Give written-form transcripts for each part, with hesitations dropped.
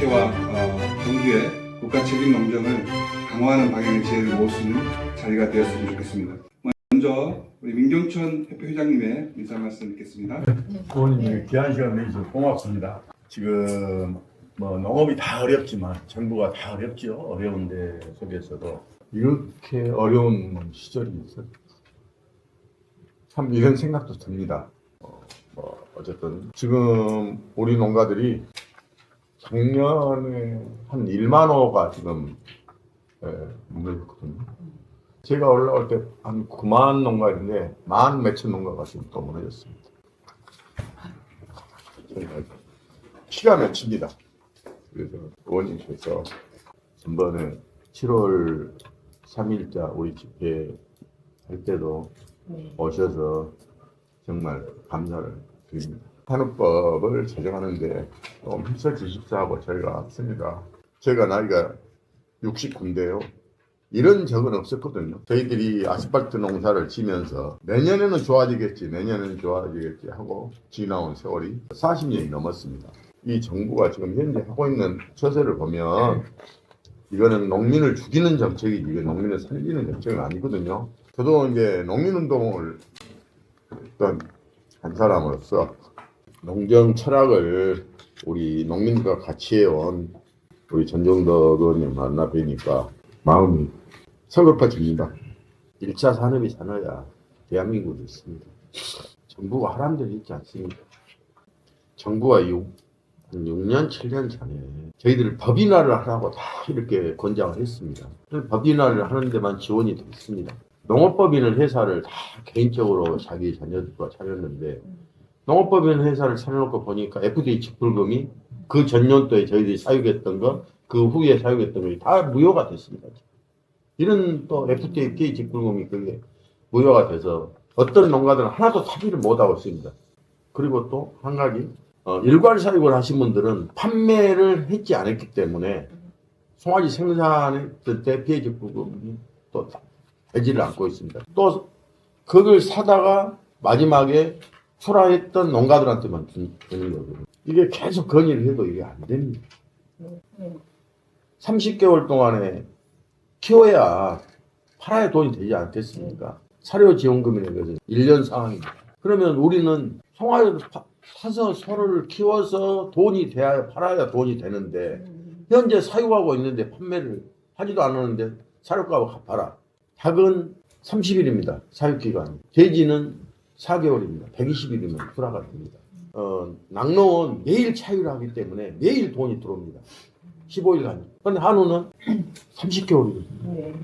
국회와 정부의 국가 책임 농정을 강화하는 방향의 지혜를 모을 수 있는 자리가 되었으면 좋겠습니다. 먼저 우리 민경천 협회회장님의 인사 말씀 듣겠습니다. 의원님 귀한 시간 내주셔서 고맙습니다. 지금 뭐 농업이 다 어렵지만 정부가 다 어렵죠. 어려운데 속에서도 이렇게 어려운 시절이 있어요. 참 이런 생각도 듭니다. 어쨌든 지금 우리 농가들이 작년에 한 1만 호가 지금 무너졌거든요. 제가 올라올 때 한 9만 농가인데 1만 몇천 농가가 지금 또 무너졌습니다. 피가 맺힙니다. 그래서 의원님께서 전번에 7월 3일자 우리 집회 할 때도 오셔서 정말 감사를 드립니다. 산업법을 제정하는데 좀 힘써 주십사하고 저희가 왔습니다. 제가 나이가 69인데요. 이런 적은 없었거든요. 저희들이 아스팔트 농사를 지면서 내년에는 좋아지겠지 하고 지나온 세월이 40년이 넘었습니다. 이 정부가 지금 현재 하고 있는 처세를 보면 이거는 농민을 죽이는 정책이지 이게 농민을 살리는 정책은 아니거든요. 저도 이제 농민운동을 했던 한 사람으로서 농정 철학을 우리 농민과 같이 해온 우리 전종덕 의원님 만나 뵈니까 마음이 서글퍼집니다. 1차 산업이 살아야 대한민국이 있습니다. 정부가 하라는 대로 있지 않습니다. 정부가 한 6년, 7년 전에 저희들 법인화를 하라고 다 이렇게 권장을 했습니다. 법인화를 하는 데만 지원이 됐습니다. 농업법인을 회사를 다 개인적으로 자기 자녀들과 차렸는데 농업법인 회사를 차려놓고 보니까 FDA 직불금이 그 전년도에 저희들이 사육했던 거, 그 후에 사육했던 것이 다 무효가 됐습니다. 이런 또 FDA 직불금이 그게 무효가 돼서 어떤 농가들은 하나도 사비를 못하고 있습니다. 그리고 또 한 가지 일괄 사육을 하신 분들은 판매를 했지 않았기 때문에 송아지 생산했을 때 피해 직불금이 또 배지를 않고 있습니다. 또 그걸 사다가 마지막에 출하했던 농가들한테만 주는 거거든요. 이게 계속 건의를 해도 이게 안 됩니다. 30개월 동안에 키워야 팔아야 돈이 되지 않겠습니까? 사료지원금이라는 것은 1년 상황입니다. 그러면 우리는 송아지를 사서 소를 키워서 돈이 돼야 팔아야 돈이 되는데 현재 사육하고 있는데 판매를 하지도 않았는데 사료값을 갚아라. 닭은 30일입니다. 사육기간. 돼지는 4개월입니다. 120일이면 출하가 됩니다. 낙농은 매일 차유를 하기 때문에 매일 돈이 들어옵니다. 15일간. 그런데 한우는 30개월입니다.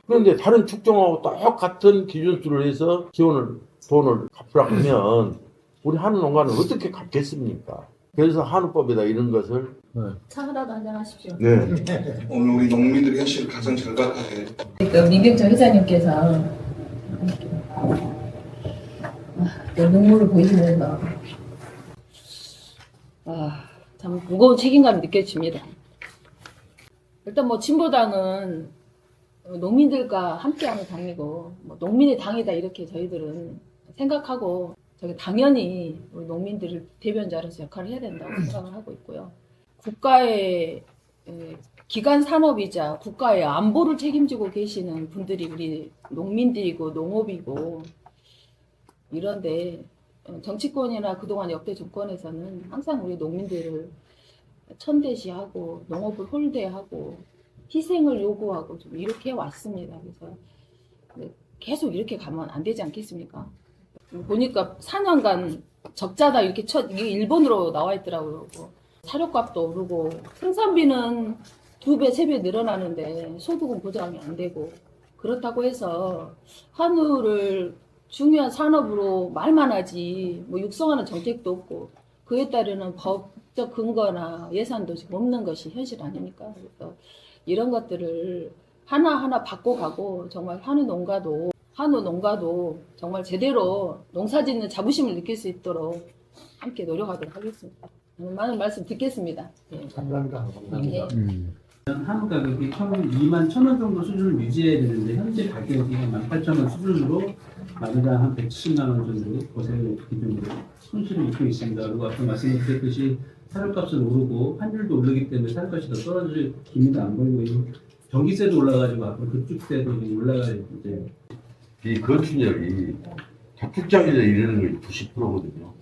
그런데 다른 축종하고 똑같은 기준수를 해서 돈을 갚으라고 하면 우리 한우 농가는 어떻게 갚겠습니까? 그래서 한우법에다 이런 것을 차라도 한잔하십시오. 네. 오늘 우리 농민들의 현실을 가장 절박하게 민경천 회장님께서 눈물을 보이시면서 참 무거운 책임감이 느껴집니다. 일단 뭐 진보당은 농민들과 함께하는 당이고 농민의 당이다 이렇게 저희들은 생각하고 당연히 우리 농민들을 대변자로서 역할을 해야 된다고 생각을 하고 있고요. 국가의 기간 산업이자 국가의 안보를 책임지고 계시는 분들이 우리 농민들이고 농업이고 이런데 정치권이나 그동안 역대 정권에서는 항상 우리 농민들을 천대시하고 농업을 홀대하고 희생을 요구하고 좀 이렇게 왔습니다. 그래서 계속 이렇게 가면 안 되지 않겠습니까? 보니까 4년간 적자다 이렇게 이게 일본으로 나와 있더라고요. 사료값도 오르고 생산비는 2배, 3배 늘어나는데 소득은 보장이 안 되고 그렇다고 해서 한우를 중요한 산업으로 말만 하지 육성하는 정책도 없고 그에 따르는 법적 근거나 예산도 지금 없는 것이 현실 아닙니까? 그래서 이런 것들을 하나하나 바꿔가고 정말 한우 농가도 정말 제대로 농사짓는 자부심을 느낄 수 있도록 함께 노력하도록 하겠습니다. 많은 말씀 듣겠습니다. 네. 감사합니다. 네. 한우 가격이 21,000원 정도 수준을 유지해야 되는데 현재 가격이 18,000원 수준으로 마르당 한 170만 원 정도 거세를 기준으로 손실을 입고 있습니다. 그리고 아까 말씀드렸듯이 사료값은 오르고 환율도 오르기 때문에 사료값이 더 떨어질 기미도 안 보이고 전기세도 올라가지고 앞으로 급축세도 올라갈 이제 이 건축열이 다축장에서 이르는 게 90%거든요.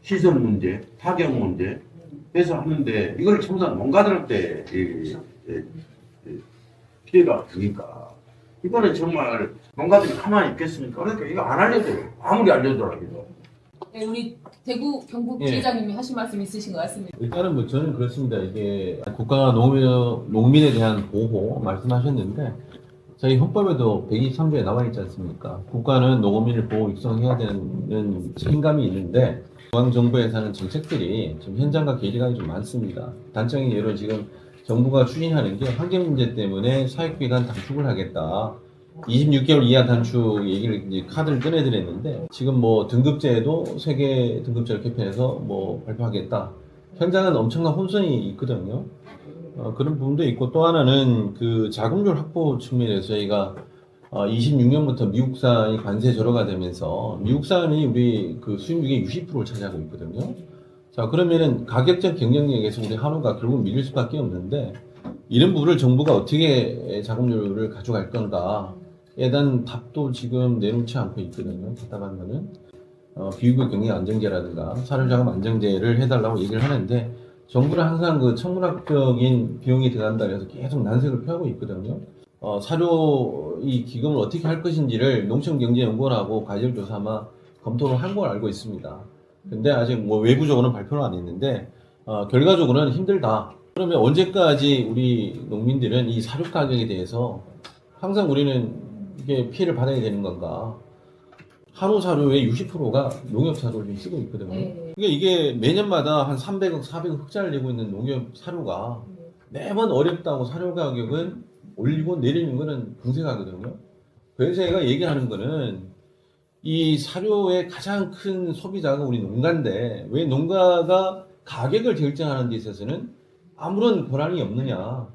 시설 문제, 타격 문제 해서 하는데 이걸 전부 다 농가들한테 피해가 크니까 이거는 정말 농가들이 가만히 있겠습니까? 그러니까 이거 안 알려줘요. 아무리 알려줘라기도. 네, 우리 대구 경북 예. 지회장님이 하신 말씀 있으신 것 같습니다. 일단은 뭐 저는 그렇습니다. 이게 국가가 농민에 대한 보호 말씀하셨는데 저희 헌법에도 123조에 나와 있지 않습니까? 국가는 농민을 보호 육성해야 되는 책임감이 있는데 중앙정부에서 하는 정책들이 지금 현장과 괴리감이 좀 많습니다. 단적인 예로 지금 정부가 추진하는 게 환경 문제 때문에 사육기간 단축을 하겠다. 26개월 이하 단축 얘기를 이제 카드를 꺼내드렸는데 지금 뭐 등급제도 세계 등급제를 개편해서 뭐 발표하겠다. 현장은 엄청난 혼선이 있거든요. 그런 부분도 있고 또 하나는 그 자금률 확보 측면에서 저희가 26년부터 미국산이 관세 절하가 되면서 미국산이 우리 그 수입률의 60%를 차지하고 있거든요. 자, 그러면은 가격적 경쟁력에서 우리 한우가 결국 밀릴 수밖에 없는데 이런 부분을 정부가 어떻게 자금률을 가져갈 건가에 대한 답도 지금 내놓지 않고 있거든요. 답답한 거는 비유급 경영 안정제라든가 사료자금 안정제를 해달라고 얘기를 하는데 정부는 항상 그 천문학적인 비용이 들어간다 해서 계속 난색을 표하고 있거든요. 사료 이 기금을 어떻게 할 것인지를 농촌경제연구원하고 과실조사 아마 검토를 한 걸 알고 있습니다. 근데 아직 뭐 외부적으로는 발표는 안 했는데 결과적으로는 힘들다. 그러면 언제까지 우리 농민들은 이 사료 가격에 대해서 항상 우리는 이게 피해를 받아야 되는 건가? 한우 사료의 60%가 농협 사료를 지금 쓰고 있거든요. 네. 그러니까 이게 매년마다 한 300억, 400억 흑자를 내고 있는 농협 사료가 매번 어렵다고 사료 가격은 올리고 내리는 거는 궁색하거든요. 그래서 제가 얘기하는 거는 이 사료의 가장 큰 소비자가 우리 농가인데 왜 농가가 가격을 결정하는 데 있어서는 아무런 권한이 없느냐.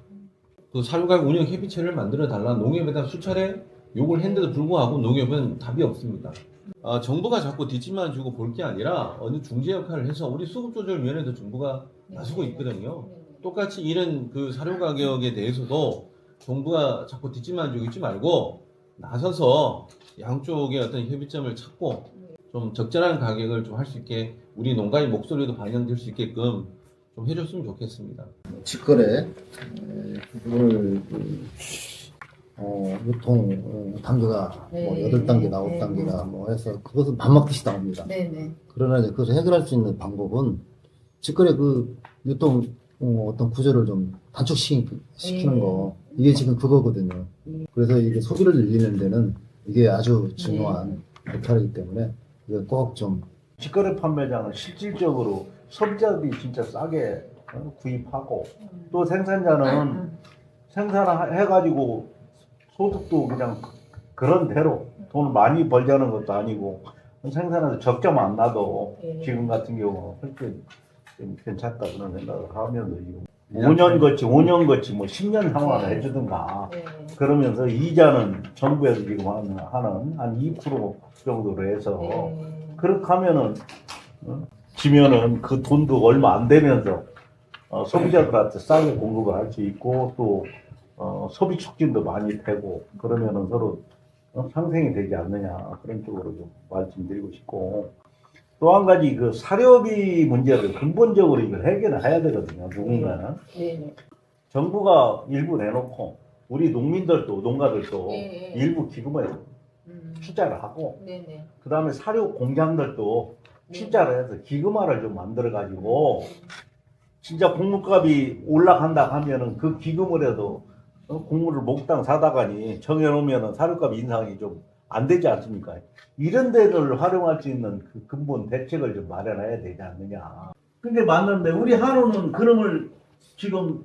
그 사료가격 운영 협의체를 만들어 달라 농협에다 수차례 요구를 했는데도 불구하고 농협은 답이 없습니다. 정부가 자꾸 뒷짐만 주고 볼 게 아니라 어느 중재 역할을 해서 우리 수급조절위원회도 정부가 나서고 있거든요. 똑같이 이런 그 사료 가격에 대해서도 정부가 자꾸 뒷짐만 주고 있지 말고 나서서 양쪽의 어떤 협의점을 찾고 좀 적절한 가격을 좀 할 수 있게 우리 농가의 목소리도 반영될 수 있게끔 좀 해줬으면 좋겠습니다. 직거래 그걸 유통 단계가 뭐 네. 8단계나 9단계나 뭐 해서 그것은 밥 먹듯이 나옵니다. 네네. 그러나 이제 그것을 해결할 수 있는 방법은 직거래 그 유통 어떤 구조를 좀 단축시키는 거 이게 지금 그거거든요. 그래서 이게 소비를 늘리는 데는 이게 아주 중요한 역할이기 때문에 이거 꼭 좀 직거래 판매장은 실질적으로 소비자들이 진짜 싸게 구입하고 또 생산자는 생산해가지고 소득도 그냥 그런 대로 돈을 많이 벌자는 것도 아니고 생산해서 적자만 안 나도 지금 같은 경우는 훨씬 좀 괜찮다 그런 생각을 하면서 지금 5년 거치 뭐 10년 상환을 해주든가 그러면서 이자는 정부에서 지금 하는 한 2% 정도로 해서 그렇게 하면은 지면은 그 돈도 얼마 안 되면서 소비자들한테 싸게 공급을 할 수 있고 또 소비 촉진도 많이 되고 그러면은 서로 상생이 되지 않느냐 그런 쪽으로 좀 말씀드리고 싶고 또 한 가지 그 사료비 문제를 근본적으로 이걸 해결을 해야 되거든요. 누군가는 정부가 일부 내놓고 우리 농민들도 농가들도 일부 기금을 투자를 하고 그 다음에 사료 공장들도 투자를 해서 기금화를 좀 만들어 가지고 진짜 곡물값이 올라간다 하면은 그 기금을 해도 곡물을 몽땅 사다가니 정해놓으면은 사료값 인상이 좀 안 되지 않습니까? 이런 데를 활용할 수 있는 그 근본 대책을 좀 마련해야 되지 않느냐. 근데 맞는데 우리 한우는 그놈을 지금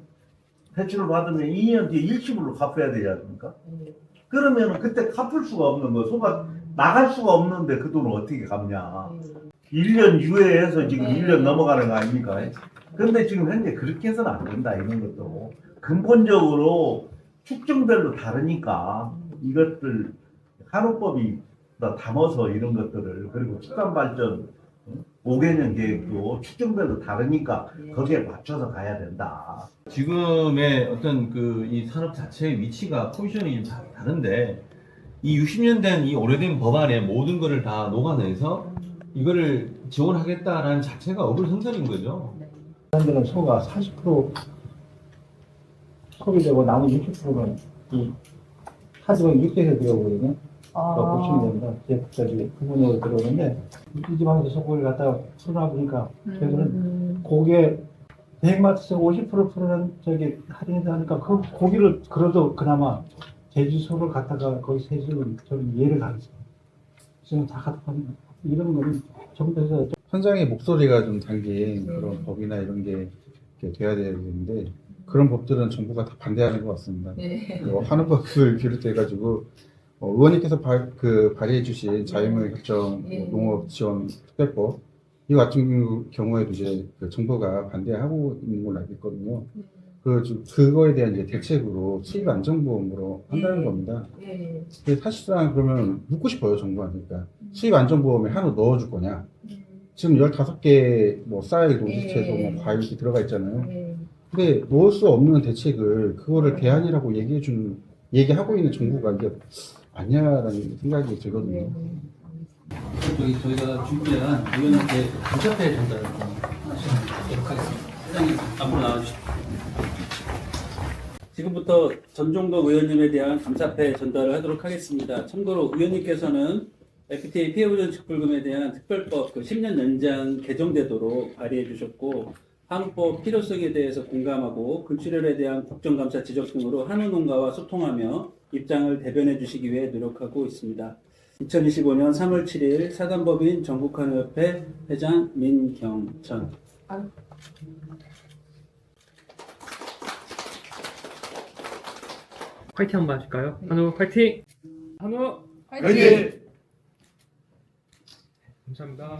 대출을 받으면 2년 뒤에 일시불로 갚아야 되지 않습니까? 그러면은 그때 갚을 수가 없는 거, 소가 나갈 수가 없는데 그 돈을 어떻게 갚냐. 1년 유예해서 지금 1년 넘어가는 거 아닙니까? 근데 지금 현재 그렇게 해서는 안 된다, 이런 것도. 근본적으로 축정별로 다르니까 이것들 한우법이 담아서 이런 것들을 그리고 축산발전 5개년 계획도 추정별로 다르니까 네. 거기에 맞춰서 가야 된다. 지금의 어떤 그 이 산업 자체의 위치가 포지션이 좀 다른데 이 60년 된 이 오래된 법안에 모든 거를 다 녹아내서 이거를 지원하겠다라는 자체가 어불성설인 거죠. 사람들은 소가 40% 소비되고 나머지 60%는 이 하지만 육지에서 들어오거든요. 그러니까 보시면 됩니다. 저기 부분으로 들어오는데 이 지방에서 소고기를 갖다가 풀어놔보니까 저희들은 고기에 100마트에서 50%는 저기 할인해서 하니까 그 고기를 그래도 그나마 제주소를 갖다가 거기 세주는 좀 이해를 가겠어요. 지금 다 갖다 파는 이런 거는 정부에서 현장의 목소리가 좀 담긴 그런 법이나 이런 게 이렇게 돼야 되는데 그런 법들은 정부가 다 반대하는 것 같습니다. 네. 하는 법을 비롯해가지고 의원님께서 발의해주신 자유무역 결정 네. 농업 지원 특별법 이 같은 경우에도 이제 그 정부가 반대하고 있는 걸로 알고 있거든요. 그거에 대한 이제 대책으로 수입 안전보험으로 한다는 겁니다. 네. 근데 사실상 그러면 묻고 싶어요, 정부한테. 그러니까 수입 안전보험에 하나 넣어줄 거냐? 지금 15개 뭐 쌀, 노지채소, 뭐 과일 이렇게 들어가 있잖아요. 네. 근데 넣을 수 없는 대책을 그거를 대안이라고 얘기하고 있는 정부가 이게 맞냐라는 생각이 들거든요. 저희가 준비한 의원님께 감사패 전달을 좀 하시도록 하겠습니다. 회장님 앞으로 나와주시죠. 지금부터 전종덕 의원님에 대한 감사패 전달을 하도록 하겠습니다. 참고로 의원님께서는 FTA 피해보전직불금에 대한 특별법 10년 연장 개정되도록 발의해 주셨고 한국법 필요성에 대해서 공감하고 근출혈에 대한 국정감사 지적 등으로 한우농가와 소통하며 입장을 대변해 주시기 위해 노력하고 있습니다. 2025년 3월 7일 사단법인 전국한우협회 회장 민경천. 화이팅 한번 하실까요? 한우 화이팅! 한우 화이팅! 감사합니다.